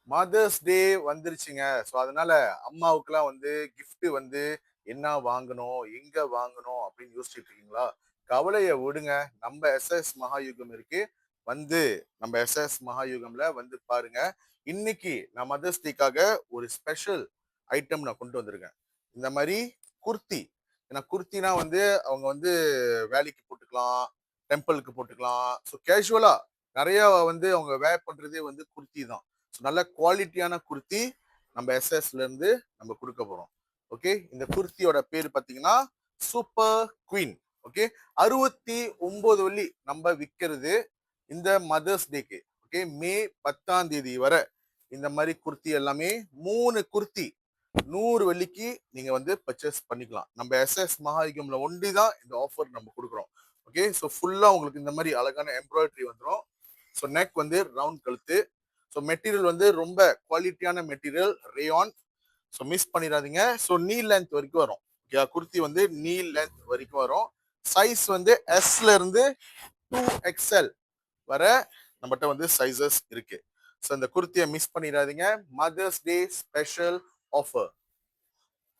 Mother's day வந்துருச்சுங்க. So அதனால அம்மாவுக்குலாம் வந்து கிஃப்ட் வந்து என்ன வாங்கணும்? எங்க வாங்கணும்? அப்படின்னு யோசிச்சுட்டு இருக்கீங்களா? கவலைய விடுங்க. நம்ம எஸ்எஸ் மகாயுகம் இருக்கு. வந்து நம்ம எஸ்எஸ் மகாயுகம்ல வந்து பாருங்க. இன்னைக்கு நான் மதர்ஸ் டேக்காக ஒரு ஸ்பெஷல் ஐட்டம் நான் கொண்டு வந்திருக்கேன். இந்த மாரி குர்த்தி. ஏன்னா குர்த்தினா வந்து அவங்க வந்து வேலைக்கு போட்டுக்கலாம், டெம்பிளுக்கு போட்டுக்கலாம். ஸோ கேஷுவலா நெறைய வந்து அவங்க வேர் பண்றதே வந்து குர்த்தி தான். ஸோ நல்ல குவாலிட்டியான குர்த்தி நம்ம எஸ்எஸ்ல இருந்து நம்ம கொடுக்க போறோம். ஓகே, இந்த குர்த்தியோட பேர் பார்த்தீங்கன்னா சூப்பர் குவீன். ஓகே, 69 வெள்ளி நம்ம விற்கிறது இந்த மதர்ஸ் டேக்கு. ஓகே, மே 10ஆம் தேதி வரை இந்த மாதிரி குர்த்தி எல்லாமே 3 குர்த்தி 100 வெள்ளிக்கு நீங்க வந்து பர்ச்சேஸ் பண்ணிக்கலாம். நம்ம எஸ்எஸ் மகாயுகம்ல ஒண்டி தான் இந்த ஆஃபர் நம்ம கொடுக்குறோம். ஓகே, ஸோ ஃபுல்லா உங்களுக்கு இந்த மாதிரி அழகான எம்ப்ராய்டரி வந்துடும். ஸோ நெக் வந்து ரவுண்ட் கழுத்து. ஸோ மெட்டீரியல் வந்து ரொம்ப குவாலிட்டியான மெட்டீரியல் ரேயான். ஸோ மிஸ் பண்ணிடாதீங்க. ஸோ நீ லென்த் வரைக்கும் வரும். ஓகே, குர்த்தி வந்து நீ லென்த் வரைக்கும் வரும். சைஸ் வந்து எஸ்ல இருந்து 2XL வர நம்மகிட்ட வந்து சைசஸ் இருக்கு. ஸோ இந்த குர்த்தியை மிஸ் பண்ணிடாதீங்க. Mother's Day special offer.